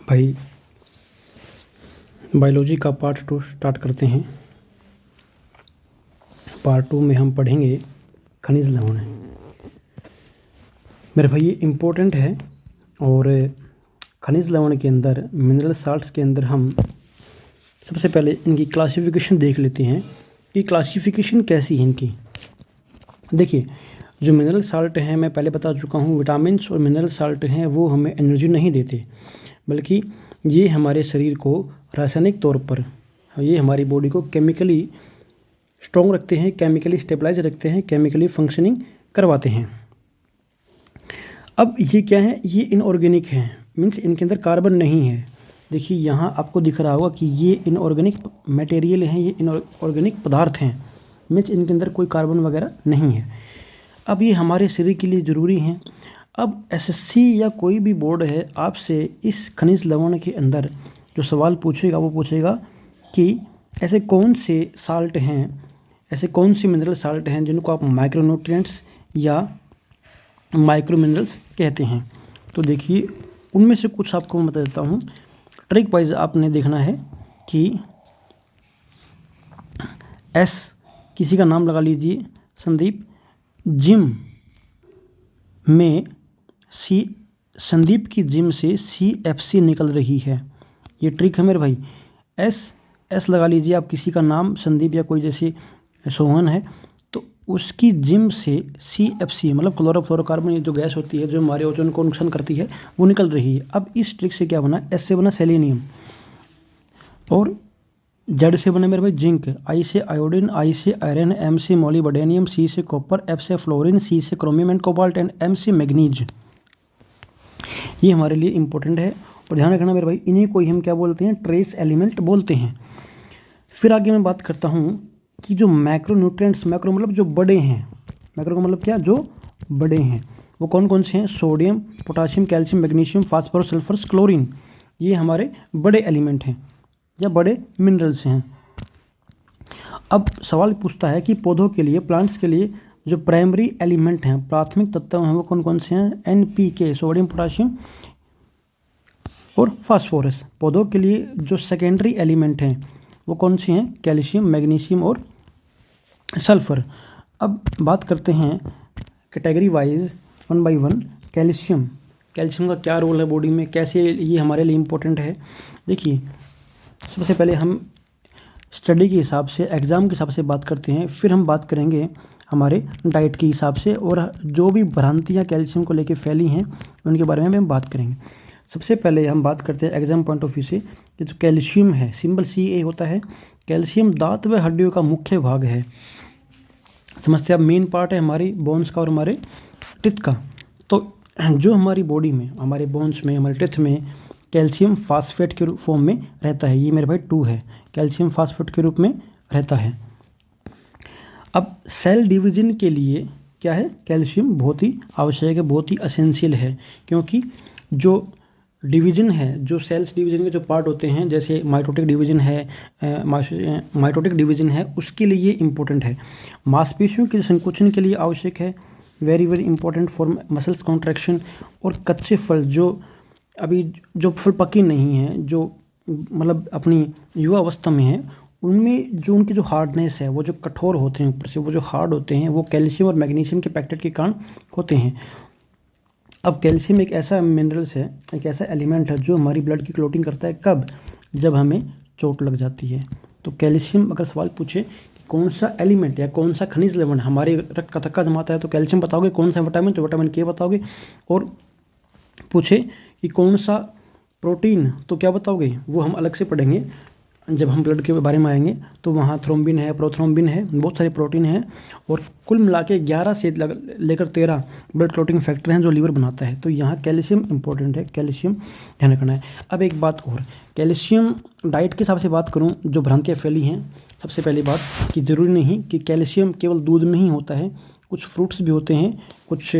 भाई बायोलॉजी का part 2 start करते हैं। पार्ट 2 में हम पढ़ेंगे खनिज लवण। मेरे भाई ये इम्पोर्टेंट है। और खनिज लवण के अंदर मिनरल साल्ट्स के अंदर हम सबसे पहले इनकी क्लासिफिकेशन देख लेते हैं कि क्लासिफिकेशन कैसी है इनकी। देखिए, जो मिनरल साल्ट हैं मैं पहले बता चुका हूँ, विटामिन्स और मिनरल साल्ट हैं वो हमें एनर्जी नहीं देते, बल्कि ये हमारे शरीर को रासायनिक तौर पर, ये हमारी बॉडी को केमिकली स्ट्रॉन्ग रखते हैं, केमिकली स्टेबलाइज रखते हैं, केमिकली फंक्शनिंग करवाते हैं। अब ये क्या है, ये इनऑर्गेनिक हैं, मीन्स इनके अंदर कार्बन नहीं है। देखिए यहाँ आपको दिख रहा होगा कि ये इनऑर्गेनिक मटेरियल हैं, ये इनऑर्गेनिक पदार्थ हैं, मीन्स इनके अंदर कोई कार्बन वगैरह नहीं है। अब ये हमारे शरीर के लिए ज़रूरी हैं। अब एसएससी या कोई भी बोर्ड है आपसे इस खनिज लवण के अंदर जो सवाल पूछेगा वो पूछेगा कि ऐसे कौन से साल्ट हैं, ऐसे कौन से मिनरल साल्ट हैं जिनको आप माइक्रोन्यूट्रिएंट्स या माइक्रो मिनरल्स कहते हैं। तो देखिए उनमें से कुछ आपको मैं बता देता हूँ। ट्रिक वाइज आपने देखना है कि एस, किसी का नाम लगा लीजिए संदीप, जिम में सी, संदीप की जिम से CFC निकल रही है। ये ट्रिक है मेरे भाई। एस लगा लीजिए आप, किसी का नाम संदीप या कोई जैसे सोहन है तो उसकी जिम से CFC मतलब क्लोरोफ्लोरोकार्बन, ये जो गैस होती है जो हमारे ओजोन को नुकसान करती है वो निकल रही है। अब इस ट्रिक से क्या बना, एस से बना सेलेनियम, और जेड से बने मेरे भाई जिंक, आई से आयोडीन, आई से आयरन, एम से मोलिब्डेनियम, सी से कॉपर, एफ से फ्लोरीन, सी से chromium and cobalt and M से मैग्नीज। ये हमारे लिए इंपॉर्टेंट है और ध्यान रखना मेरे भाई, इन्हीं को ही हम क्या बोलते हैं, ट्रेस एलिमेंट बोलते हैं। फिर आगे मैं बात करता हूँ कि जो मैक्रोन्यूट्रिएंट्स, मैक्रो मतलब जो बड़े हैं, मैक्रो का मतलब क्या, जो बड़े हैं, वो कौन कौन से हैं, sodium, potassium, calcium, magnesium, phosphorus, sulphur, chlorine. ये हमारे बड़े एलिमेंट हैं या बड़े मिनरल्स हैं। अब सवाल पूछता है कि पौधों के लिए, प्लांट्स के लिए जो प्राइमरी एलिमेंट हैं, प्राथमिक तत्व हैं, वो कौन कौन से हैं, NPK, सोडियम, पोटाशियम और फास्फोरस। पौधों के लिए जो सेकेंडरी एलिमेंट हैं वो कौन से हैं, कैल्शियम, मैग्नीशियम और सल्फर। अब बात करते हैं category wise, 1 by 1। Calcium, calcium का क्या रोल है बॉडी में, कैसे ये हमारे लिए इम्पोर्टेंट है। देखिए सबसे पहले हम स्टडी के हिसाब से, एग्ज़ाम के हिसाब से बात करते हैं, फिर हम बात करेंगे हमारे डाइट के हिसाब से, और जो भी भ्रांतियाँ कैल्शियम को लेके फैली हैं उनके बारे में हम बात करेंगे। सबसे पहले हम बात करते हैं एग्जाम पॉइंट ऑफ व्यू से कि जो कैल्शियम है, सिंबल CA होता है। कैल्शियम दांत व हड्डियों का मुख्य भाग है। समझते हैं आप, मेन पार्ट है हमारी बोन्स का और हमारे टिथ का। तो जो हमारी बॉडी में, हमारे बोन्स में, हमारे टिथ में कैल्शियम फास्फेट के फॉर्म में रहता है। ये मेरे भाई 2 है, कैल्शियम फास्फेट के रूप में रहता है। अब सेल डिवीजन के लिए क्या है, कैल्शियम बहुत ही आवश्यक है, बहुत ही असेंशियल है, क्योंकि जो डिवीजन है, जो सेल्स डिवीजन के जो पार्ट होते हैं, जैसे माइटोटिक डिवीजन है, माइटोटिक डिवीजन है, उसके लिए ये इंपॉर्टेंट है। मांसपेशियों के संकुचन के लिए आवश्यक है, very very important for muscles contraction. और कच्चे फल, जो अभी जो फल पके नहीं हैं, जो मतलब अपनी युवा अवस्था में है, उनमें जो उनकी जो हार्डनेस है, वो जो कठोर होते हैं ऊपर से, वो जो हार्ड होते हैं, वो कैल्शियम और मैग्नीशियम के पैक्टेट के कारण होते हैं। अब कैल्शियम एक ऐसा मिनरल्स है, एक ऐसा एलिमेंट है जो हमारी ब्लड की क्लोटिंग करता है। कब, जब हमें चोट लग जाती है। तो कैल्शियम, अगर सवाल पूछे कि कौन सा एलिमेंट या कौन सा खनिज लवण हमारे रक्त का थक्का जमाता है तो कैल्शियम बताओगे। कौन सा विटामिन, तो विटामिन K बताओगे। और पूछे कि कौन सा प्रोटीन, तो क्या बताओगे, वो हम अलग से पढ़ेंगे जब हम ब्लड के बारे में आएंगे। तो वहाँ थ्रोम्बिन है, प्रोथ्रोम्बिन है, बहुत सारे प्रोटीन हैं, और कुल मिला के 11 से लेकर 13 ब्लड क्लोटिंग फैक्टर हैं जो लीवर बनाता है। तो यहाँ कैल्शियम इंपॉर्टेंट है, कैल्शियम ध्यान रखना है। अब एक बात और, कैल्शियम डाइट के हिसाब से बात करूँ, जो भ्रांतियाँ फैली हैं, सबसे पहली बात कि ज़रूरी नहीं कि कैल्शियम केवल दूध में ही होता है, कुछ फ्रूट्स भी होते हैं, कुछ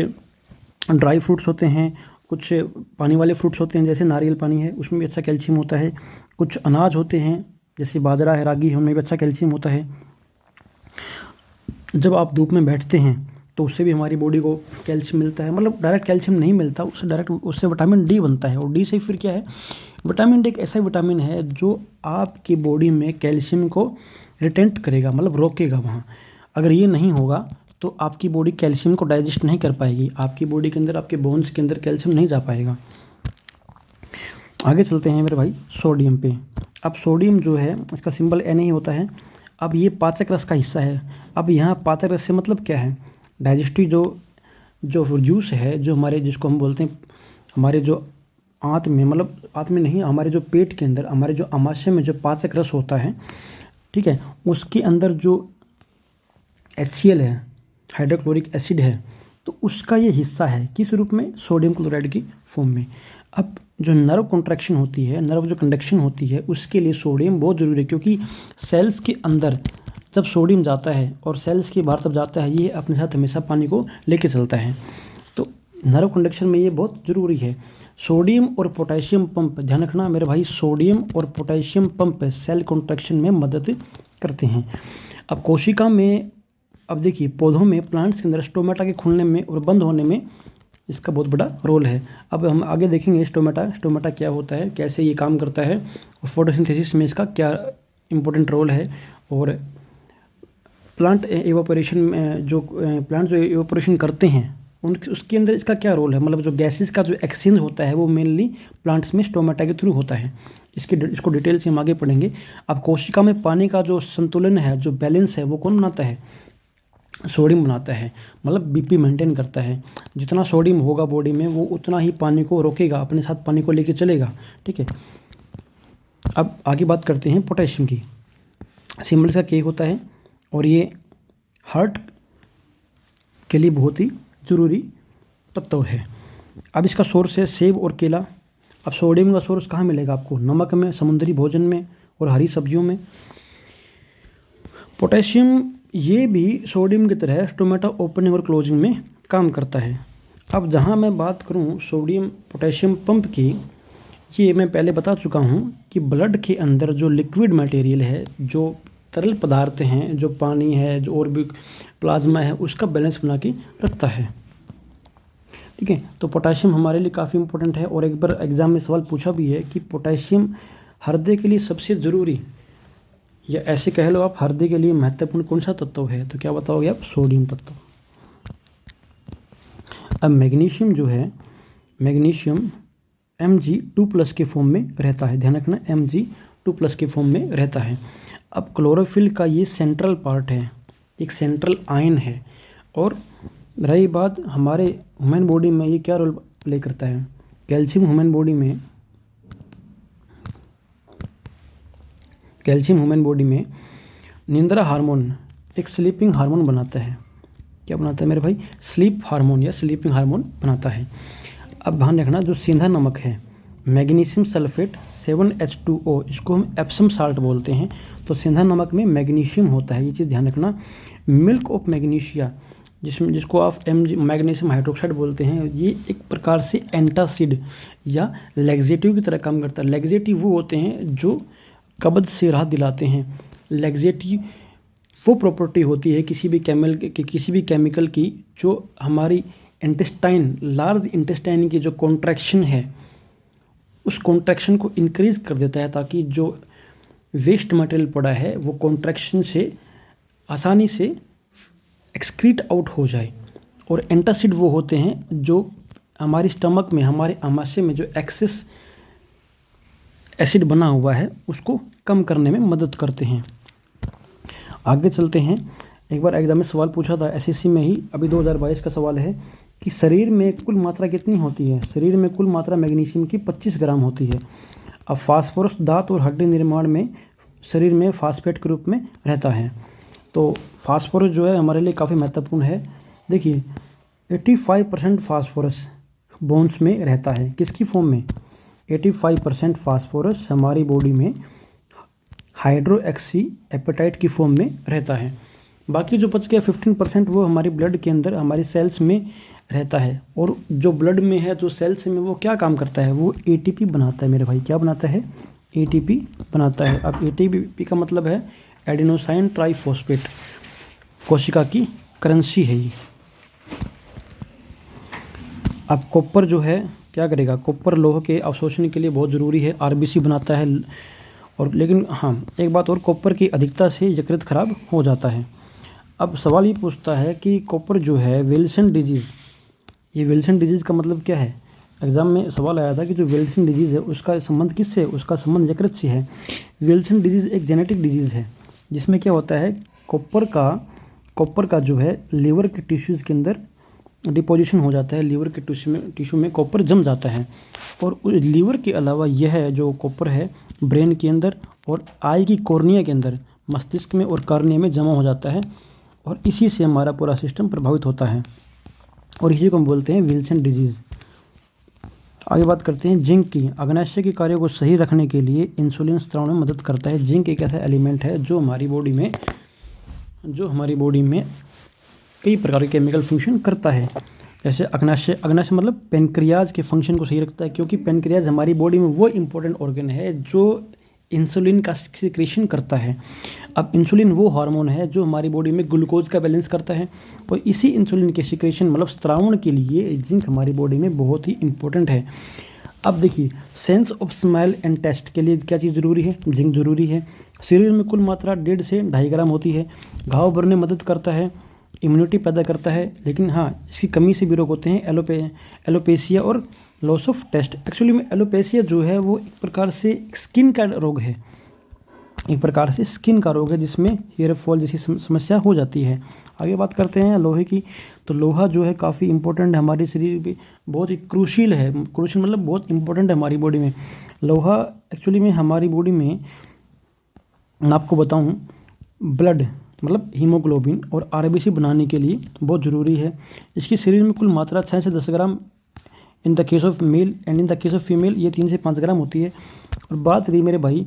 ड्राई फ्रूट्स होते हैं, कुछ पानी वाले फ्रूट्स होते हैं, जैसे नारियल पानी है उसमें भी अच्छा कैल्शियम होता है। कुछ अनाज होते हैं जैसे बाजरा है, रागी है, उनमें भी अच्छा कैल्शियम होता है। जब आप धूप में बैठते हैं तो उससे भी हमारी बॉडी को कैल्शियम मिलता है, मतलब डायरेक्ट कैल्शियम नहीं मिलता, उससे डायरेक्ट उससे विटामिन D बनता है, और D से फिर क्या है, विटामिन डी एक ऐसा विटामिन है जो आपकी बॉडी में कैल्शियम को रिटेंट करेगा, मतलब रोकेगा वहाँ। अगर ये नहीं होगा तो आपकी बॉडी कैल्शियम को डाइजेस्ट नहीं कर पाएगी, आपकी बॉडी के अंदर, आपके बोन्स के अंदर कैल्शियम नहीं जा पाएगा। आगे चलते हैं मेरे भाई सोडियम पे। अब सोडियम जो है इसका सिंबल एन ही होता है। अब ये पाचक रस का हिस्सा है। अब यहाँ पाचक रस से मतलब क्या है, डाइजेस्टिव जो जूस है, जो हमारे, जिसको हम बोलते हैं हमारे जो आंत में, मतलब आंत में नहीं, हमारे जो पेट के अंदर, हमारे जो आमाशय में जो पाचक रस होता है, ठीक है, उसके अंदर जो HCl है, हाइड्रोक्लोरिक एसिड है, तो उसका ये हिस्सा है, किस रूप में, सोडियम क्लोराइड की फॉर्म में। अब जो नर्व कॉन्ट्रैक्शन होती है, नर्व जो कंडक्शन होती है, उसके लिए सोडियम बहुत ज़रूरी है, क्योंकि सेल्स के अंदर जब सोडियम जाता है और सेल्स के बाहर तब जाता है, ये अपने साथ हमेशा पानी को लेके चलता है। तो नर्व कंडक्शन में ये बहुत ज़रूरी है। सोडियम और पोटेशियम पंप, ध्यान रखना मेरे भाई, सोडियम और पोटेशियम पंप सेल कॉन्ट्रैक्शन में मदद करते हैं। अब कोशिका में, अब देखिए पौधों में, प्लांट्स के अंदर स्टोमेटा के खुलने में और बंद होने में इसका बहुत बड़ा रोल है। अब हम आगे देखेंगे स्टोमेटा क्या होता है, कैसे ये काम करता है, और फोटोसिंथेसिस में इसका क्या इम्पोर्टेंट रोल है, और प्लांट एवापोरेशन में जो प्लांट जो एवापोरेशन करते हैं उसके अंदर इसका क्या रोल है, मतलब जो गैसेस का जो एक्सचेंज होता है वो मेनली प्लांट्स में स्टोमेटा के थ्रू होता है। इसको डिटेल से हम आगे पढ़ेंगे। अब कोशिका में पानी का जो संतुलन है, जो बैलेंस है, वो कौन बनाता है, सोडियम बनाता है, मतलब बीपी मेंटेन करता है। जितना सोडियम होगा बॉडी में वो उतना ही पानी को रोकेगा, अपने साथ पानी को लेके चलेगा, ठीक है। अब आगे बात करते हैं पोटेशियम की। सिंबल इसका के होता है और ये हार्ट के लिए बहुत ही ज़रूरी तत्व है। अब इसका सोर्स है सेब और केला। अब सोडियम का सोर्स कहाँ मिलेगा आपको, नमक में, समुद्री भोजन में और हरी सब्जियों में। पोटेशियम ये भी सोडियम की तरह स्टोमेटा ओपनिंग और क्लोजिंग में काम करता है। अब जहाँ मैं बात करूँ सोडियम पोटेशियम पंप की, ये मैं पहले बता चुका हूँ कि ब्लड के अंदर जो लिक्विड मटेरियल है, जो तरल पदार्थ हैं, जो पानी है, जो और भी प्लाज्मा है, उसका बैलेंस बना के रखता है, ठीक है। तो पोटेशियम हमारे लिए काफ़ी इंपॉर्टेंट है। और एक बार एग्जाम में सवाल पूछा भी है कि पोटेशियम हृदय के लिए सबसे ज़रूरी, या ऐसे कह लो आप, हृदय के लिए महत्वपूर्ण कौन सा तत्व है, तो क्या बताओगे आप, सोडियम तत्व। अब मैग्नीशियम जो है, मैग्नीशियम Mg2+ के फॉर्म में रहता है, ध्यान रखना, Mg2+ के फॉर्म में रहता है। अब क्लोरोफिल का ये सेंट्रल पार्ट है, एक सेंट्रल आयन है। और रही बात हमारे ह्यूमन बॉडी में ये क्या रोल प्ले करता है, कैल्शियम ह्यूमन बॉडी में निंद्रा हार्मोन, एक स्लीपिंग हार्मोन बनाता है। क्या बनाता है मेरे भाई, स्लीप हार्मोन या स्लीपिंग हार्मोन बनाता है। अब ध्यान रखना, जो सेंधा नमक है, मैग्नीशियम सल्फेट 7H2O, इसको हम एप्सम साल्ट बोलते हैं। तो सेंधा नमक में मैग्नीशियम होता है, ये चीज़ ध्यान रखना। मिल्क ऑफ मैग्नीशिया, जिसको आप मैग्नीशियम हाइड्रोक्साइड बोलते हैं, ये एक प्रकार से एंटासिड या लैक्सेटिव की तरह काम करता है। लैक्सेटिव वो होते हैं जो कब्ज से राहत दिलाते हैं। लैक्सेटिव वो प्रॉपर्टी होती है किसी भी केमिकल की जो हमारी इंटेस्टाइन, लार्ज इंटेस्टाइन की जो कॉन्ट्रैक्शन है, उस कॉन्ट्रैक्शन को इंक्रीज कर देता है, ताकि जो वेस्ट मटेरियल पड़ा है वो कॉन्ट्रैक्शन से आसानी से एक्सक्रीट आउट हो जाए। और एंटासिड वो होते हैं जो हमारी स्टमक में, हमारे आमाशय में जो एक्सेस एसिड बना हुआ है उसको कम करने में मदद करते हैं। आगे चलते हैं। एक बार एग्जाम में सवाल पूछा था SSC में ही, अभी 2022 का सवाल है कि शरीर में कुल मात्रा कितनी होती है। शरीर में कुल मात्रा मैग्नीशियम की 25 ग्राम होती है। अब फास्फोरस दांत और हड्डी निर्माण में शरीर में फास्फेट के रूप में रहता है। तो फास्फोरस जो है हमारे लिए काफ़ी महत्वपूर्ण है। देखिए 85% फास्फोरस बोन्स में रहता है, किसकी फॉर्म में, 85% फास्फोरस हमारी बॉडी में हाइड्रोक्सी एपेटाइट की फॉर्म में रहता है। बाकी जो बच गया 15% वो हमारी ब्लड के अंदर, हमारी सेल्स में रहता है। और जो ब्लड में है, जो सेल्स में, वो क्या काम करता है, वो ATP बनाता है मेरे भाई। क्या बनाता है, ATP बनाता है। अब ATP का मतलब है एडिनोसाइन ट्राइफॉस्फेट, कोशिका की करेंसी है ये। अब कॉपर जो है क्या करेगा, कॉपर लोहे के अवशोषण के लिए बहुत ज़रूरी है, आरबीसी बनाता है। और लेकिन हाँ, एक बात और, कॉपर की अधिकता से यकृत खराब हो जाता है। अब सवाल ये पूछता है कि कॉपर जो है विल्सन डिजीज़, ये विल्सन डिजीज़ का मतलब क्या है। एग्ज़ाम में सवाल आया था कि जो विल्सन डिजीज़ है उसका संबंध किससे है, उसका संबंध यकृत से है। विल्सन डिजीज़ एक जेनेटिक डिजीज़ है जिसमें क्या होता है, कॉपर का जो है लीवर के टिश्यूज़ के अंदर डिपोजिशन हो जाता है, लीवर के टिश्यू में कॉपर जम जाता है। और लीवर के अलावा यह जो कॉपर है ब्रेन के अंदर और आई की कॉर्निया के अंदर, मस्तिष्क में और कॉर्निया में जमा हो जाता है, और इसी से हमारा पूरा सिस्टम प्रभावित होता है, और इसी को हम बोलते हैं विल्सन डिजीज़। आगे बात करते हैं जिंक की। अग्नाशय के कार्यों को सही रखने के लिए इंसुलिन स्राव में मदद करता है। जिंक एक ऐसा एलिमेंट है जो हमारी बॉडी में कई प्रकार के केमिकल फंक्शन करता है। जैसे अग्नाशय मतलब पेनक्रियाज के फंक्शन को सही रखता है, क्योंकि पेनक्रियाज हमारी बॉडी में वो इम्पोर्टेंट ऑर्गन है जो इंसुलिन का सिक्रेशन करता है। अब इंसुलिन वो हार्मोन है जो हमारी बॉडी में ग्लूकोज का बैलेंस करता है, और इसी इंसुलिन के सिक्रेशन मतलब स्त्रावण के लिए जिंक हमारी बॉडी में बहुत ही इम्पोर्टेंट है। अब देखिए, sense of smell and taste के लिए क्या चीज़ ज़रूरी है, जिंक ज़रूरी है। शरीर में कुल मात्रा 1.5 से 2.5 ग्राम होती है। घाव भरने में मदद करता है, इम्यूनिटी पैदा करता है, लेकिन हाँ, इसकी कमी से भी रोग होते हैं एलोपेशिया और लॉस ऑफ टेस्ट। एक्चुअली में एलोपेशिया जो है वो एक प्रकार से स्किन का रोग है, जिसमें हेयर फॉल जैसी समस्या हो जाती है। आगे बात करते हैं लोहे की। तो लोहा जो है काफ़ी इंपॉर्टेंट है हमारे शरीर पे, बहुत ही क्रूशियल मतलब बहुत इंपॉर्टेंट है हमारी बॉडी में। लोहा एक्चुअली में हमारी बॉडी में, मैं आपको बताऊं, ब्लड मतलब हीमोग्लोबिन और आरबीसी बनाने के लिए बहुत ज़रूरी है। इसकी शरीर में कुल मात्रा 6 से 10 gram in the case of male, and in the case of female ये 3 से 5 ग्राम होती है। और बात रही मेरे भाई,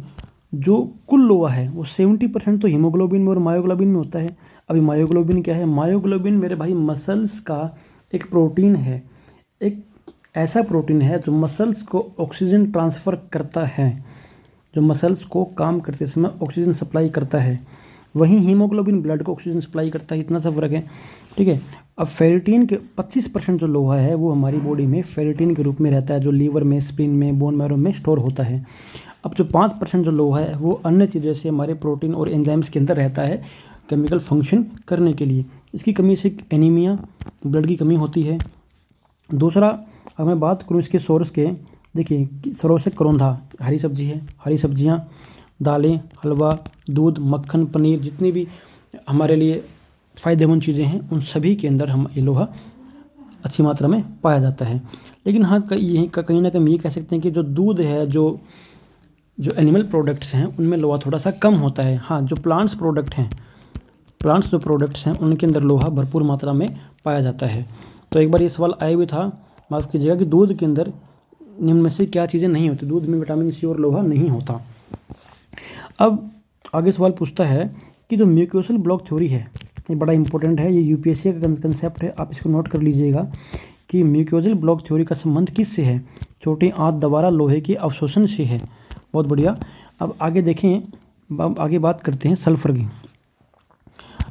जो कुल लोहा है वो 70% तो हीमोग्लोबिन में और मायोग्लोबिन में होता है। अभी मायोग्लोबिन क्या है, मायोग्लोबिन मेरे भाई मसल्स का एक प्रोटीन है, एक ऐसा प्रोटीन है जो मसल्स को ऑक्सीजन ट्रांसफ़र करता है, जो मसल्स को काम करते समय ऑक्सीजन सप्लाई करता है। वहीं हीमोग्लोबिन ब्लड को ऑक्सीजन सप्लाई करता है, इतना सा फर्क है, ठीक है। अब फेरिटीन के 25% जो लोहा है वो हमारी बॉडी में फेरिटीन के रूप में रहता है, जो लीवर में, स्प्लीन में, बोन मैरो में स्टोर होता है। अब जो 5% जो लोहा है वो अन्य चीज़ों से हमारे प्रोटीन और एंजाइम्स के अंदर रहता है केमिकल फंक्शन करने के लिए। इसकी कमी से एनीमिया, ब्लड की कमी होती है। दूसरा, अगर मैं बात करूँ इसके सोर्स के, देखिए सोर्स है करौंधा, हरी सब्जी है, हरी सब्जियाँ, दालें, हलवा, दूध, मक्खन, पनीर, जितनी भी हमारे लिए फ़ायदेमंद चीज़ें हैं उन सभी के अंदर हम ये लोहा अच्छी मात्रा में पाया जाता है। लेकिन हाँ, कहीं ना कहीं ये कह सकते हैं कि जो दूध है, जो एनिमल प्रोडक्ट्स हैं उनमें लोहा थोड़ा सा कम होता है। हाँ, जो प्लांट्स जो प्रोडक्ट्स हैं उनके अंदर लोहा भरपूर मात्रा में पाया जाता है। तो एक बार ये सवाल आया भी था, माफ़ कीजिएगा, कि दूध के अंदर निम्न में से क्या चीज़ें नहीं होती। दूध में विटामिन सी और लोहा नहीं होता। अब आगे सवाल पूछता है कि जो म्यूकोसल ब्लॉक थ्योरी है, ये बड़ा इंपॉर्टेंट है, ये यूपीएससी का कंसेप्ट है, आप इसको नोट कर लीजिएगा कि म्यूकोसल ब्लॉक थ्योरी का संबंध किससे है। छोटी आंत द्वारा लोहे के अवशोषण से है। बहुत बढ़िया। अब आगे देखें, अब आगे बात करते हैं सल्फ़र की।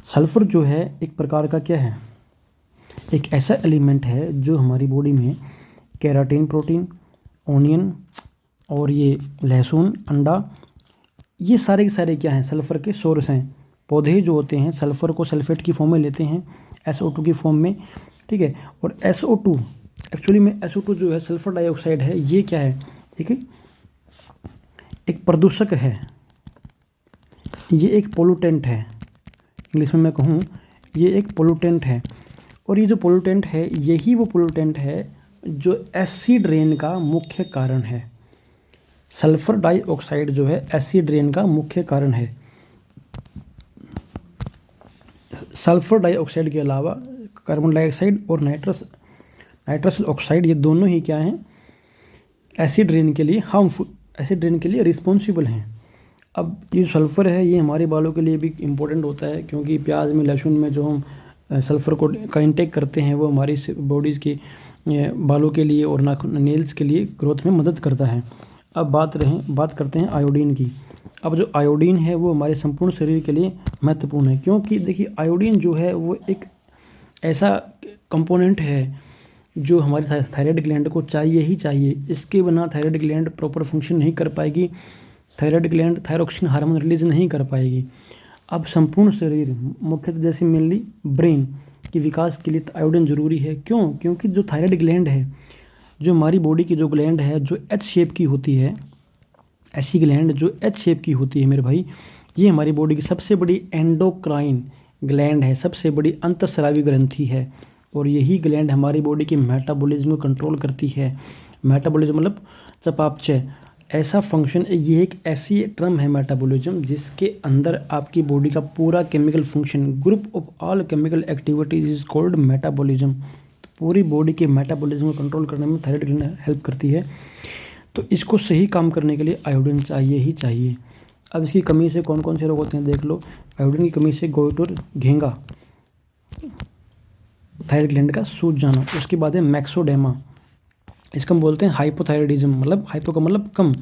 सल्फ़र जो है एक प्रकार का क्या है, एक ऐसा एलिमेंट है जो हमारी बॉडी में केराटिन प्रोटीन, ओनियन और ये लहसुन, अंडा, ये सारे के सारे क्या हैं, सल्फ़र के सोर्स हैं। पौधे जो होते हैं सल्फ़र को सल्फेट की फॉर्म में लेते हैं, SO2 की फॉर्म में, ठीक है। और SO2 एक्चुअली में SO2 जो है सल्फ़र डाइऑक्साइड है, ये क्या है, देखिए एक प्रदूषक है, ये एक पोल्यूटेंट है। इंग्लिश में मैं कहूँ ये एक पोल्यूटेंट है, और ये जो पोल्यूटेंट है यही वो पोल्यूटेंट है जो एसिड रेन का मुख्य कारण है। सल्फ़र डाइऑक्साइड जो है एसिड रेन का मुख्य कारण है। सल्फ़र डाइऑक्साइड के अलावा कार्बन डाइऑक्साइड और नाइट्रस ऑक्साइड, ये दोनों ही क्या हैं, एसिड रेन के लिए हार्मफुल, एसिड रेन के लिए रिस्पॉन्सिबल हैं। अब ये सल्फ़र है ये हमारे बालों के लिए भी इम्पोर्टेंट होता है, क्योंकि प्याज में, लहसुन में जो हम सल्फ़र का इंटेक करते हैं वो हमारी बॉडीज़ के बालों के लिए और नाखून, नेल्स के लिए ग्रोथ में मदद करता है। अब बात करते हैं आयोडीन की। अब जो आयोडीन है वो हमारे संपूर्ण शरीर के लिए महत्वपूर्ण है, क्योंकि देखिए आयोडीन जो है वो एक ऐसा कंपोनेंट है जो हमारी थायराइड ग्लैंड को चाहिए ही चाहिए। इसके बिना थायराइड ग्लैंड प्रॉपर फंक्शन नहीं कर पाएगी, thyroid gland thyroxine hormone release नहीं कर पाएगी। अब संपूर्ण शरीर, मुख्यतः जैसे मेनली ब्रेन के विकास के लिए आयोडीन जरूरी है। क्यों? क्योंकि जो थायराइड ग्लैंड है, जो हमारी बॉडी की जो ग्लैंड है, जो एच शेप की होती है, ऐसी ग्लैंड जो एच शेप की होती है मेरे भाई, ये हमारी बॉडी की सबसे बड़ी एंडोक्राइन ग्लैंड है, सबसे बड़ी अंतःस्रावी ग्रंथि है। और यही ग्लैंड हमारी बॉडी के मेटाबॉलिज्म को कंट्रोल करती है। मेटाबॉलिज्म मतलब चयापचय, ऐसा फंक्शन, ये एक ऐसी टर्म है मेटाबॉलिज्म जिसके अंदर आपकी बॉडी का पूरा chemical function, group of all chemical activities is called metabolism. तो पूरी बॉडी के मेटाबॉलिज्म को कंट्रोल करने में थायराइड ग्लैंड हेल्प करती है। तो इसको सही काम करने के लिए आयोडीन चाहिए ही चाहिए। अब इसकी कमी से कौन कौन से रोग होते हैं देख लो। आयोडीन की कमी से गोइटर, घेंगा, थायराइड ग्लैंड का सूज जाना। उसके बाद है मैक्सोडेमा, इसको हम बोलते हैं हाइपोथायराइडिज्म, मतलब हाइपो का मतलब कम,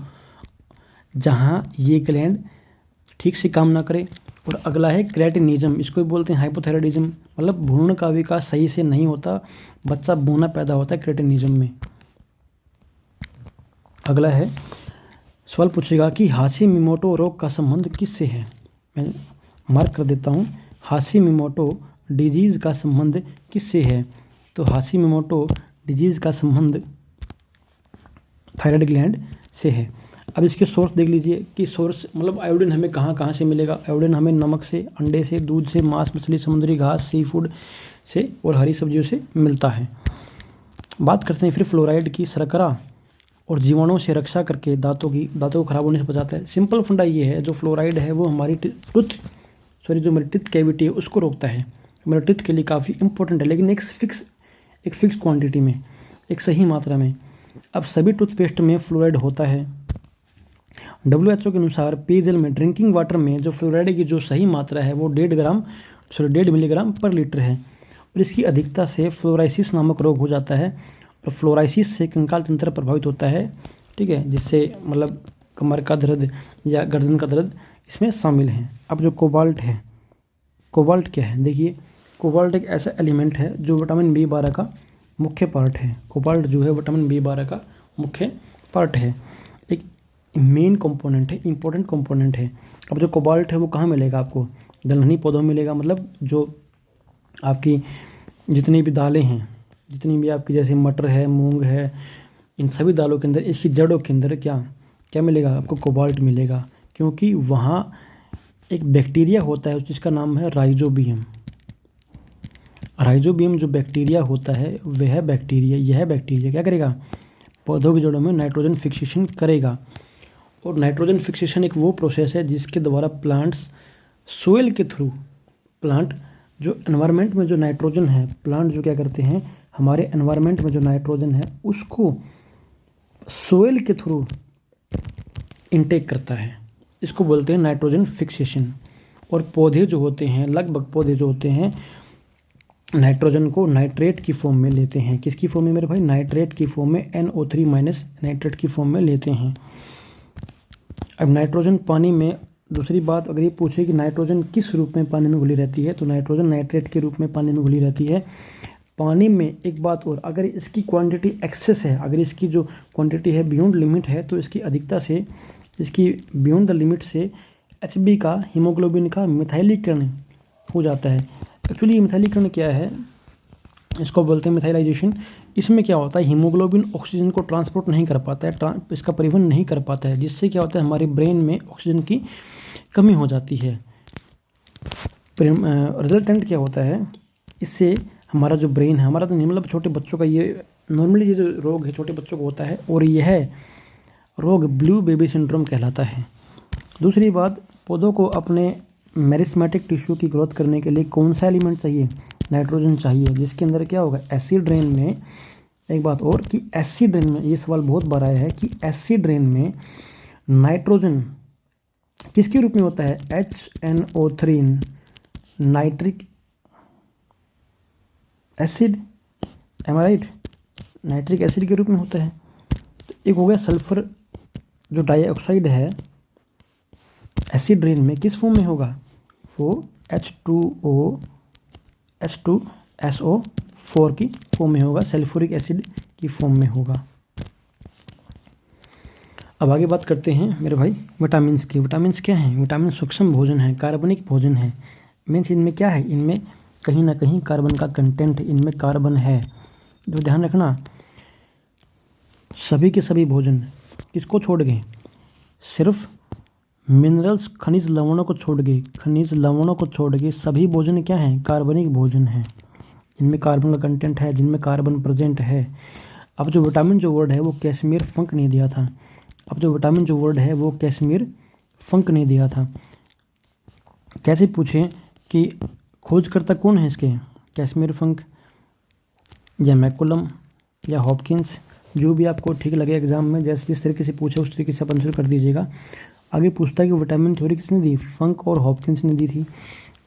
जहाँ ये ग्लैंड ठीक से काम ना करे। और अगला है क्रेटिनिज्म, इसको भी बोलते हैं हाइपोथायराइडिज्म, मतलब भ्रूण का विकास सही से नहीं होता, बच्चा बूना पैदा होता है क्रेटिनिज्म में। अगला है, सवाल पूछेगा कि हाशिमिमोटो रोग का संबंध किससे है। मैं मार्क कर देता हूँ, हाशिमिमोटो डिजीज़ का संबंध किससे है। तो हाशिमिमोटो डिजीज़ का संबंध थायराइड ग्लैंड से है। अब इसके सोर्स देख लीजिए कि सोर्स मतलब आयोडीन हमें कहाँ कहाँ से मिलेगा। आयोडीन हमें नमक से, अंडे से, दूध से, मांस, मछली, समुद्री घास, सी फूड से और हरी सब्जियों से मिलता है। बात करते हैं फिर फ्लोराइड की। शर्करा और जीवाणुओं से रक्षा करके दांतों को खराब होने से बचाता है। सिंपल फंडा ये है, जो फ्लोराइड है वो हमारी जो हमारी टिथ कैविटी है उसको रोकता है। हमारे टिथ के लिए काफ़ी इंपॉर्टेंट है, लेकिन एक फिक्स क्वांटिटी में, एक सही मात्रा में। अब सभी टूथपेस्ट में फ्लोराइड होता है। WHO के अनुसार पेयजल में, ड्रिंकिंग वाटर में जो फ्लोराइड की जो सही मात्रा है वो 1.5 मिलीग्राम पर लीटर है। और इसकी अधिकता से फ्लोराइसिस नामक रोग हो जाता है। और फ्लोराइसिस से कंकाल तंत्र प्रभावित होता है, ठीक है, जिससे मतलब कमर का दर्द या गर्दन का दर्द इसमें शामिल है। अब जो कोबाल्ट है, कोबाल्ट क्या है देखिए, कोबाल्ट एक ऐसा एलिमेंट है जो विटामिन B12 का मुख्य पार्ट है। कोबाल्ट जो है विटामिन B12 का मुख्य पार्ट है, एक मेन कंपोनेंट है, इंपॉर्टेंट कंपोनेंट है। अब जो कोबाल्ट है वो कहाँ मिलेगा आपको, दलहनी पौधों में मिलेगा। मतलब जो आपकी जितनी भी दालें हैं, जितनी भी आपकी जैसे मटर है, मूंग है, इन सभी दालों के अंदर, इसकी जड़ों के अंदर क्या मिलेगा आपको, कोबाल्ट मिलेगा। क्योंकि वहाँ एक बैक्टीरिया होता है जिसका नाम है राइजोबियम। राइजोबियम जो बैक्टीरिया होता है यह बैक्टीरिया क्या करेगा, पौधों की जड़ों में नाइट्रोजन फिक्सेशन करेगा। और नाइट्रोजन फिक्सेशन एक वो प्रोसेस है जिसके द्वारा प्लांट्स सोइल के थ्रू, प्लांट जो एनवायरनमेंट में जो नाइट्रोजन है, प्लांट जो क्या करते हैं, हमारे एनवायरनमेंट में जो नाइट्रोजन है उसको सोइल के थ्रू इनटेक करता है। इसको बोलते हैं नाइट्रोजन फिक्सेशन। और पौधे जो होते हैं, लगभग पौधे जो होते हैं, नाइट्रोजन को नाइट्रेट की फॉर्म में लेते हैं। किसकी फॉर्म में मेरे भाई, नाइट्रेट की फॉर्म में, NO3 माइनस नाइट्रेट की फॉर्म में लेते हैं। अब नाइट्रोजन पानी में, दूसरी बात अगर ये पूछे कि नाइट्रोजन किस रूप में पानी में घुली रहती है, तो नाइट्रोजन नाइट्रेट के रूप में पानी में घुली रहती है। पानी में एक बात और, अगर इसकी क्वांटिटी एक्सेस है, अगर इसकी जो क्वांटिटी है बियॉन्ड लिमिट है, तो इसकी अधिकता से, इसकी बियॉन्ड द लिमिट से HB का, हीमोग्लोबिन का मिथाइलीकरण हो जाता है। एक्चुअली मिथाइलीकरण क्या है, इसको बोलते हैं मिथाइलाइजेशन। इसमें क्या होता है, हीमोग्लोबिन ऑक्सीजन को ट्रांसपोर्ट नहीं कर पाता है, इसका परिवहन नहीं कर पाता है, जिससे क्या होता है, हमारे ब्रेन में ऑक्सीजन की कमी हो जाती है। रिजल्टेंट क्या होता है, इससे हमारा जो ब्रेन है, हमारा तो नहीं, मतलब छोटे बच्चों का ये नॉर्मली ये जो रोग है छोटे बच्चों को होता है, और यह रोग ब्लू बेबी सिंड्रोम कहलाता है। दूसरी बात, पौधों को अपने मेरिस्मेटिक टिश्यू की ग्रोथ करने के लिए कौन सा एलिमेंट चाहिए, नाइट्रोजन चाहिए, जिसके अंदर क्या होगा, एसिड रेन में। एक बात और कि एसिड रेन में, ये सवाल बहुत बार आया है कि एसिड रेन में नाइट्रोजन किसके रूप में होता है, HNO3 नाइट्रिक एसिड, एम आई राइट, नाइट्रिक एसिड के रूप में होता है। तो एक हो गया सल्फर जो डाइऑक्साइड है, एसिड रेन में किस फॉर्म में होगा, वो H2SO CH4 की फॉर्म में होगा, सल्फ्यूरिक एसिड की फॉर्म में होगा। अब आगे बात करते हैं मेरे भाई विटामिन्स की। विटामिन्स क्या हैं? विटामिन सूक्ष्म भोजन है, कार्बनिक भोजन है। मीन्स इनमें क्या है, इनमें कहीं ना कहीं कार्बन का कंटेंट इनमें कार्बन है। तो ध्यान रखना, सभी के सभी भोजन किसको छोड़ गए, सिर्फ मिनरल्स खनिज लवणों को छोड़ गए, खनिज लवणों को छोड़ के सभी भोजन क्या हैं, कार्बनिक भोजन हैं, जिनमें कार्बन का कंटेंट है, जिनमें कार्बन प्रेजेंट है। अब जो विटामिन जो वर्ड है वो कैश्मीर फंक ने दिया था। अब जो विटामिन जो वर्ड है वो कैश्मीर फंक ने दिया था। कैसे पूछें कि खोजकर्ता कौन है इसके, कैश्मीर फंक या मैकुलम या हॉपकिंस, जो भी आपको ठीक लगे एग्जाम में, जैसे जिस तरीके से पूछे उस तरीके से आप आंसर कर दीजिएगा। आगे पूछता है कि विटामिन थ्योरी किसने दी, फंक और हॉपकिंस ने दी थी।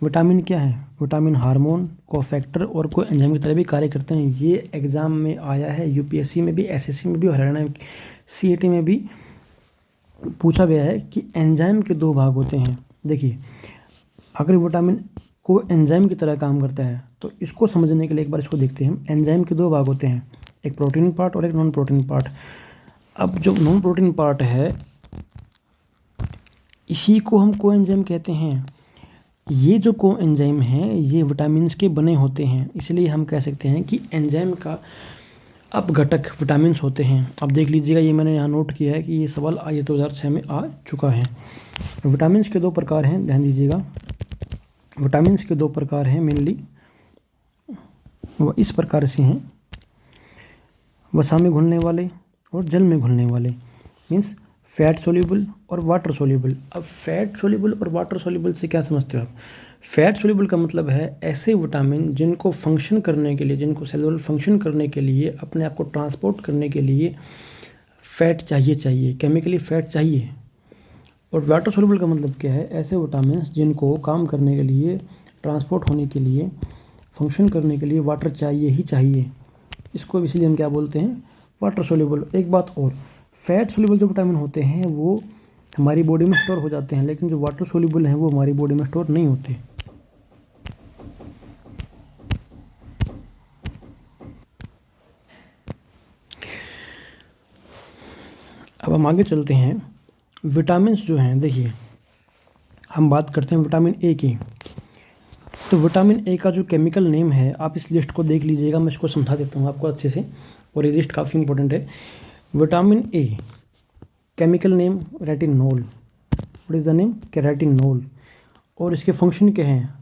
विटामिन क्या है, विटामिन हार्मोन, कोफैक्टर और कोई एंजाइम की तरह भी कार्य करते हैं। ये एग्जाम में आया है, यूपीएससी में भी, एसएससी में भी और हरियाणा सीईटी में भी पूछा गया है कि एंजाइम के दो भाग होते हैं। देखिए, अगर विटामिन को एंजाइम की तरह काम करता है तो इसको समझने के लिए एक बार इसको देखते हैं। एंजाइम के दो भाग होते हैं, एक प्रोटीन पार्ट और एक नॉन प्रोटीन पार्ट। अब जो नॉन प्रोटीन पार्ट है इसी को हम कोएंजाइम कहते हैं। ये जो कोएंजाइम हैं ये विटामिन्स के बने होते हैं, इसलिए हम कह सकते हैं कि एंजाइम का अपघटक विटामिन्स होते हैं। अब देख लीजिएगा, ये मैंने यहाँ नोट किया है कि ये सवाल ये 2006 में आ चुका है। विटामिन्स के दो प्रकार हैं, ध्यान दीजिएगा। विटामिन्स के दो प्रकार हैं मेनली, वो इस प्रकार से हैं, वसा में घुलने वाले और जल में घुलने वाले। मीन्स फैट सोल्यूबल और वाटर सोल्यूबल। अब फैट सोल्यूबल और वाटर सोल्यूबल से क्या समझते हो आप? फैट सोल्यूबल का मतलब है ऐसे विटामिन जिनको फंक्शन करने के लिए, जिनको सेलुलर फंक्शन करने के लिए, अपने आप को ट्रांसपोर्ट करने के लिए फैट चाहिए, केमिकली फैट चाहिए। और वाटर सोल्यूबल का मतलब क्या है, ऐसे विटामिन जिनको काम करने के लिए, ट्रांसपोर्ट होने के लिए, फंक्शन करने के लिए वाटर चाहिए ही चाहिए। इसको इसलिए हम क्या बोलते हैं, वाटर सोल्यूबल। एक बात और, फैट सोल्यूबल जो विटामिन होते हैं वो हमारी बॉडी में स्टोर हो जाते हैं, लेकिन जो वाटर सोल्यूबल हैं वो हमारी बॉडी में स्टोर नहीं होते। अब हम आगे चलते हैं। विटामिन्स जो हैं, देखिए हम बात करते हैं विटामिन ए की। तो विटामिन ए का जो केमिकल नेम है, आप इस लिस्ट को देख लीजिएगा, मैं इसको समझा देता हूँ आपको अच्छे से, और ये लिस्ट काफ़ी इंपॉर्टेंट है। Vitamin a chemical name retinol. What is the name, retinol. और इसके फंक्शन क्या हैं,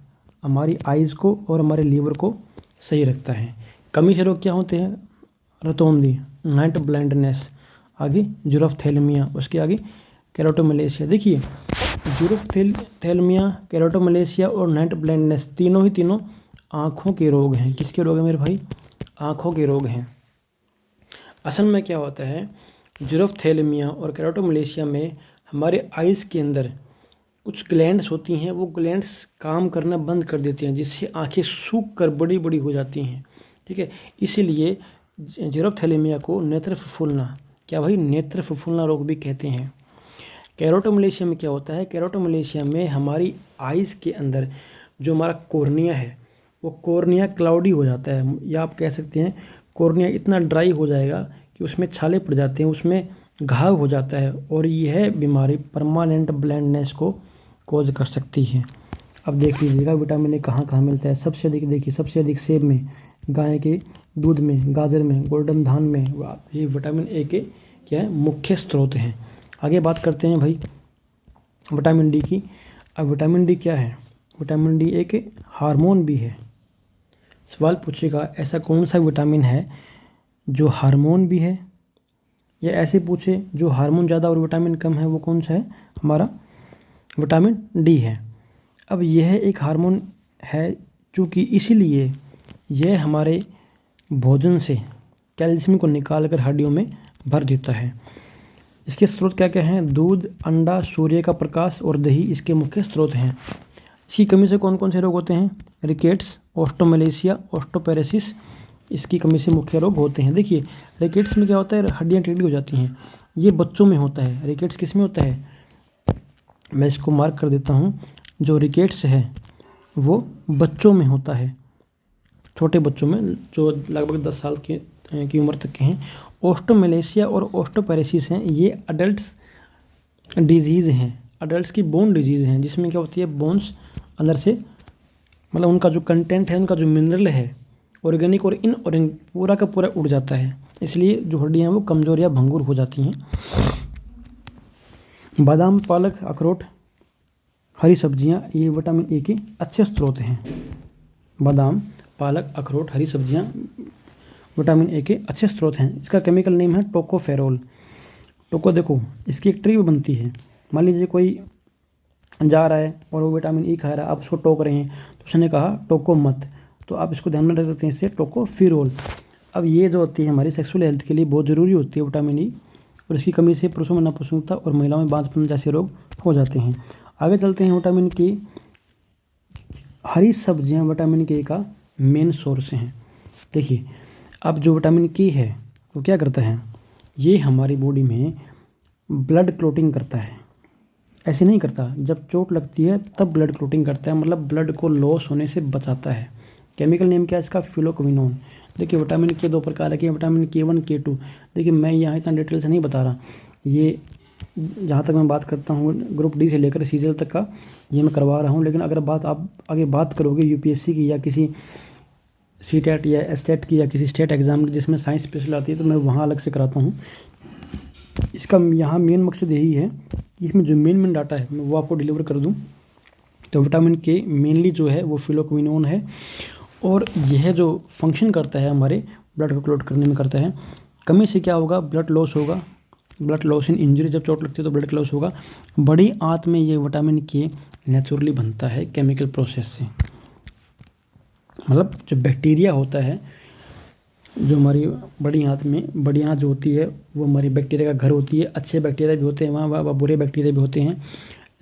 हमारी आइज़ को और हमारे लीवर को सही रखता है। कमी से रोग क्या होते हैं, रतौंधी, नाइट ब्लाइंडनेस, आगे जुरफ्थैल्मिया, उसके आगे केरोटोमलेशिया। देखिए, जुरफ्थैल्मिया, केरोटोमलेशिया और नाइट ब्लाइंडनेस तीनों आँखों के रोग हैं। किसके रोग हैं मेरे भाई, आँखों के रोग हैं। असल में क्या होता है, जुरफ्थैल्मिया और केरोटोमलेशिया में हमारे आइज़ के अंदर कुछ ग्लैंड्स होती हैं, वो ग्लैंड्स काम करना बंद कर देती हैं, जिससे आंखें सूख कर बड़ी बड़ी हो जाती हैं। ठीक है, इसीलिए जुरफ्थैल्मिया को नेत्र फफूंदना, क्या भाई, नेत्र फफूंदना रोग भी कहते हैं। केरोटोमलेशिया में क्या होता है, केरोटोमलेशिया में हमारी आइज़ के अंदर जो हमारा कॉर्निया है वो कॉर्निया क्लाउडी हो जाता है, या आप कह सकते हैं कॉर्निया इतना ड्राई हो जाएगा कि उसमें छाले पड़ जाते हैं, उसमें घाव हो जाता है, और यह बीमारी परमानेंट ब्लाइंडनेस को कॉज कर सकती है। अब देख लीजिएगा विटामिन ए कहाँ कहाँ मिलता है। सबसे अधिक देखिए, सबसे अधिक सेब में, गाय के दूध में, गाजर में, गोल्डन धान में। ये विटामिन ए के क्या है, मुख्य स्रोत हैं। आगे बात करते हैं भाई विटामिन डी की। अब विटामिन डी क्या है, विटामिन डी एक हार्मोन भी है। सवाल पूछेगा ऐसा कौन सा विटामिन है जो हार्मोन भी है, या ऐसे पूछे जो हार्मोन ज़्यादा और विटामिन कम है, वो कौन सा है, हमारा विटामिन डी है। अब यह एक हार्मोन है, चूँकि इसीलिए यह हमारे भोजन से कैल्शियम को निकाल कर हड्डियों में भर देता है। इसके स्रोत क्या क्या हैं, दूध, अंडा, सूर्य का प्रकाश और दही इसके मुख्य स्रोत हैं। इसकी कमी से कौन कौन से रोग होते हैं, रिकेट्स, ऑस्टोमलेशिया, ऑस्टोपेरेसिस, इसकी कमी से मुख्य रोग होते हैं। देखिए, रिकेट्स में क्या होता है, हड्डियाँ टेढ़ी हो जाती हैं, ये बच्चों में होता है। रिकेट्स किस में होता है, मैं इसको मार्क कर देता हूँ, जो रिकेट्स है वो बच्चों में होता है। छोटे बच्चों में जो लगभग 10 साल की उम्र तक के हैं। ओस्टोमेलेशिया और ओस्टोपेरेसिस हैं, ये अडल्ट्स डिजीज़ हैं, अडल्ट्स की बोन डिजीज़ हैं, जिसमें क्या होती है बोन्स अंदर से मतलब उनका जो कंटेंट है, उनका जो मिनरल है ऑर्गेनिक और इनऑर्गेनिक पूरा का पूरा उड़ जाता है, इसलिए जो हड्डियाँ हैं वो कमज़ोर या भंगुर हो जाती हैं। बादाम, पालक, अखरोट, हरी सब्जियाँ ये विटामिन ए के अच्छे स्रोत हैं। बादाम, पालक, अखरोट, हरी सब्जियाँ विटामिन ए के अच्छे स्रोत हैं। इसका केमिकल नेम है टोकोफेरोल। टोको देखो इसकी एक ट्री बनती है। मान लीजिए कोई जा रहा है और वो विटामिन ई खा रहा है, आप उसको टोक रहे हैं, तो उसने कहा टोको मत, तो आप इसको ध्यान में रख सकते हैं, इससे टोकोफिरोल। अब ये जो होती है हमारी सेक्सुअल हेल्थ के लिए बहुत ज़रूरी होती है विटामिन ई, और इसकी कमी से पुरुषों में नपुंसकता और महिलाओं में बांझपन जैसे रोग हो जाते हैं। आगे चलते हैं। विटामिन के हरी सब्जियां विटामिन के का मेन सोर्स हैं। देखिए अब जो विटामिन के है वो क्या करता है, ये हमारी बॉडी में ब्लड क्लोटिंग करता है। ऐसे नहीं करता, जब चोट लगती है तब ब्लड क्लोटिंग करता है, मतलब ब्लड को लॉस होने से बचाता है। केमिकल नेम क्या है इसका, फिलोक्विनोन। देखिए विटामिन के 2 प्रकार के, विटामिन K1 K2। देखिए मैं यहाँ इतना डिटेल से नहीं बता रहा, ये जहाँ तक मैं बात करता हूँ ग्रुप डी से लेकर सीरियल तक का ये मैं करवा रहा हूँ। लेकिन अगर बात आप आगे बात करोगे यूपीएससी की या किसी सीटेट या एसटेट की या किसी स्टेट एग्जाम की जिसमें साइंस स्पेशल आती है, तो मैं वहाँ अलग से कराता हूँ। इसका यहाँ मेन मकसद यही है कि इसमें जो मेन डाटा है मैं वो आपको डिलीवर कर दूँ। तो विटामिन के मेनली जो है वो फिलोक्विनोन है, और यह जो फंक्शन करता है हमारे ब्लड को क्लोट करने में करता है। कमी से क्या होगा, ब्लड लॉस होगा, ब्लड लॉस इन इंजरी, जब चोट लगती है तो ब्लड लॉस होगा। बड़ी आंत में ये विटामिन के नेचुरली बनता है केमिकल प्रोसेस से, मतलब जो बैक्टीरिया होता है जो हमारी बड़ी आंत में, बड़ी आंत जो होती है वो हमारी बैक्टीरिया का घर होती है। अच्छे बैक्टीरिया भी होते हैं वहाँ, बुरे बैक्टीरिया भी होते हैं,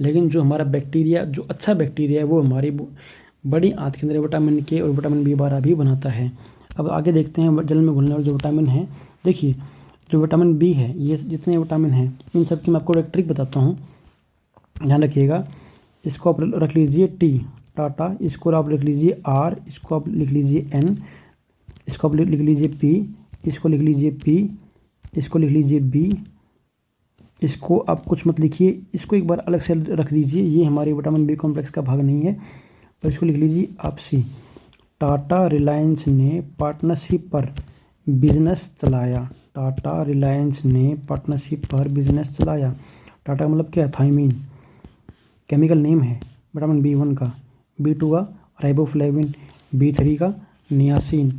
लेकिन जो हमारा बैक्टीरिया जो अच्छा बैक्टीरिया है वो हमारी बड़ी आंत के अंदर विटामिन के और विटामिन B12 भी बनाता है। अब आगे देखते हैं जल में घुलने वाले जो विटामिन है। देखिए जो विटामिन बी है, ये जितने विटामिन हैं इन सब की मैं आपको एक ट्रिक बताता हूँ, ध्यान रखिएगा। इसको आप रख लीजिए टी टाटा, इसको आप लिख लीजिए आर, इसको आप लिख लीजिए एन, इसको आप लिख लीजिए पी, इसको लिख लीजिए पी, इसको लिख लीजिए बी, इसको आप कुछ मत लिखिए, इसको एक बार अलग से रख दीजिए, ये हमारे विटामिन बी कॉम्प्लेक्स का भाग नहीं है। और इसको लिख लीजिए आप सी। टाटा रिलायंस ने पार्टनरशिप पर बिजनेस चलाया। टाटा रिलायंस ने पार्टनरशिप पर बिजनेस चलाया। टाटा का मतलब क्या है, थायमीन केमिकल नेम है विटामिन B1 का, B2 का राइबोफ्लेविन, B3 का नियासिन,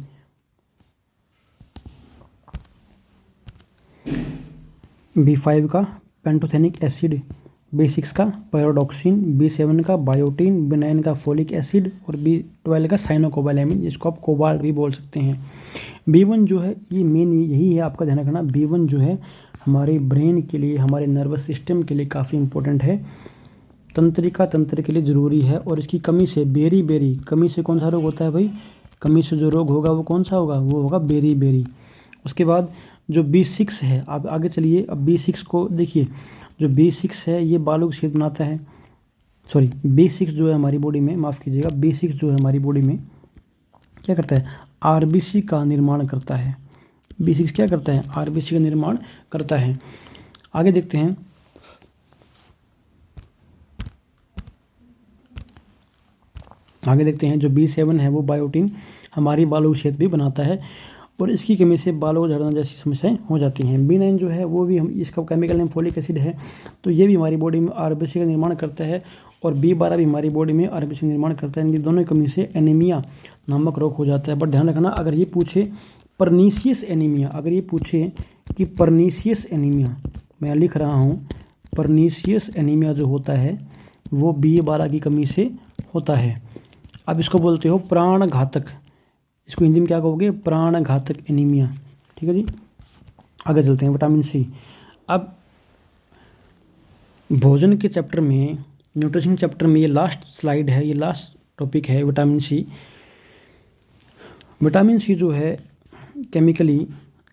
B5 का पेंटोथेनिक एसिड, B6 का पैरोडॉक्सिन, B7 का बायोटीन, B9 का फोलिक एसिड और B12 का साइनोकोबालेमिन, जिसको आप कोबाल्ट भी बोल सकते हैं। B1 जो है ये मेन यही है, आपका ध्यान रखना। B1 जो है हमारे ब्रेन के लिए, हमारे नर्वस सिस्टम के लिए काफ़ी इंपॉर्टेंट है, तंत्रिका तंत्र के लिए ज़रूरी है। और इसकी कमी से बेरी कमी से कौन सा रोग होता है भाई, कमी से जो रोग होगा वो कौन सा होगा, वो होगा बेरी। उसके बाद जो B6 है, आप आगे चलिए। अब B6 को देखिए, जो B6 है ये बालों की छेद बनाता है। सॉरी, B6 जो है हमारी बॉडी में, माफ़ कीजिएगा, B6 जो है हमारी बॉडी में क्या करता है, RBC का निर्माण करता है। B6 क्या करता है, RBC का निर्माण करता है। आगे देखते हैं। जो B7 है वो बायोटीन हमारी बालों की छेद भी बनाता है, और इसकी कमी से बालों को झड़ना जैसी समस्याएं हो जाती हैं। B9 जो है वो भी हम, इसका केमिकल नेम फोलिक एसिड है, तो ये भी हमारी बॉडी में RBC का निर्माण करता है, और B12 भी हमारी बॉडी में RBC का निर्माण करता है। इनकी दोनों कमी से एनीमिया नामक रोग हो जाता है। बट ध्यान रखना, अगर ये पूछे परनीशियस एनीमिया, अगर ये पूछे कि परनीशियस एनीमिया, मैं लिख रहा हूँ, परनीशियस एनीमिया जो होता है वो B12 की कमी से होता है। अब इसको बोलते हो प्राण घातक, इसको हिंदी में क्या कहोगे, प्राण घातक एनीमिया। ठीक है जी, आगे चलते हैं। Vitamin C. अब भोजन के चैप्टर में, न्यूट्रिशन चैप्टर में ये लास्ट स्लाइड है, ये लास्ट टॉपिक है विटामिन सी। विटामिन सी जो है केमिकली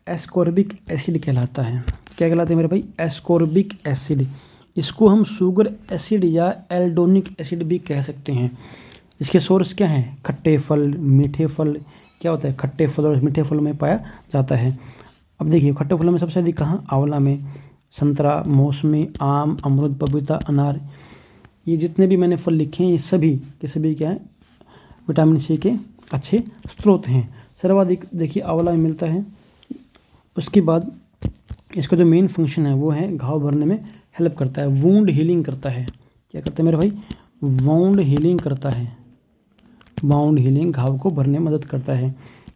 एस्कॉर्बिक एसिड कहलाता है। क्या कहलाता है मेरे भाई, एस्कॉर्बिक एसिड। इसको हम शुगर एसिड या एल्डोनिक एसिड भी कह सकते हैं। इसके सोर्स क्या हैं, खट्टे फल, मीठे फल, क्या होता है, खट्टे फल और मीठे फलों में पाया जाता है। अब देखिए खट्टे फलों में सबसे अधिक कहाँ, आंवला में, संतरा, मौसमी, आम, अमरूद, पपीता, अनार, ये जितने भी मैंने फल लिखे हैं ये सभी के सभी क्या है, विटामिन सी के अच्छे स्रोत हैं। सर्वाधिक देखिए आंवला में मिलता है। उसके बाद इसका जो मेन फंक्शन है वो है घाव भरने में हेल्प करता है, वुंड हीलिंग करता है। क्या करता है मेरे भाई, वाउंड हीलिंग करता है, वाउंड हीलिंग, घाव को भरने में मदद करता है।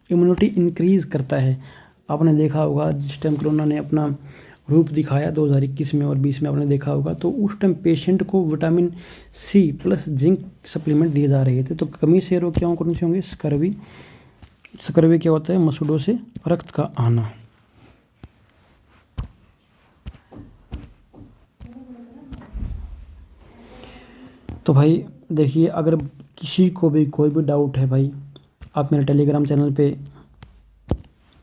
इम्यूनिटी इंक्रीज़ करता है। आपने देखा होगा जिस टाइम कोरोना ने अपना रूप दिखाया 2021 में और 20 में, आपने देखा होगा तो उस टाइम पेशेंट को vitamin C plus zinc supplement दिए जा रहे थे। तो कमी से रोग क्या कौन से होंगे, स्कर्वी। स्कर्वी क्या होता है, मसूड़ों से रक्त का आना। तो भाई देखिए अगर किसी को भी कोई भी डाउट है भाई, आप मेरे टेलीग्राम चैनल पे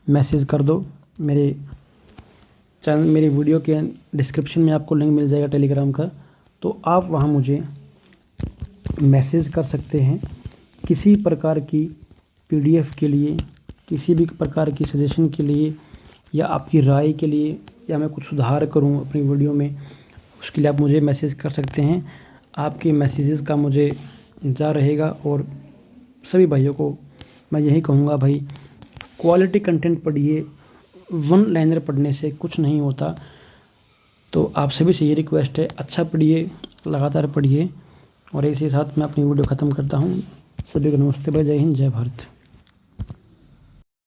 मैसेज कर दो। मेरे चैनल, मेरी वीडियो के डिस्क्रिप्शन में आपको लिंक मिल जाएगा टेलीग्राम का, तो आप वहाँ मुझे मैसेज कर सकते हैं किसी प्रकार की पीडीएफ के लिए, किसी भी प्रकार की सजेशन के लिए, या आपकी राय के लिए, या मैं कुछ सुधार करूँ अपनी वीडियो में, उसके लिए आप मुझे मैसेज कर सकते हैं। आपके मैसेजेस का मुझे इंतज़ार रहेगा। और सभी भाइयों को मैं यही कहूँगा भाई, क्वालिटी कंटेंट पढ़िए, वन लाइनर पढ़ने से कुछ नहीं होता। तो आप सभी से ये रिक्वेस्ट है, अच्छा पढ़िए, लगातार पढ़िए। और इसी साथ मैं अपनी वीडियो ख़त्म करता हूँ। सभी को नमस्ते भाई, जय हिंद, जय भारत।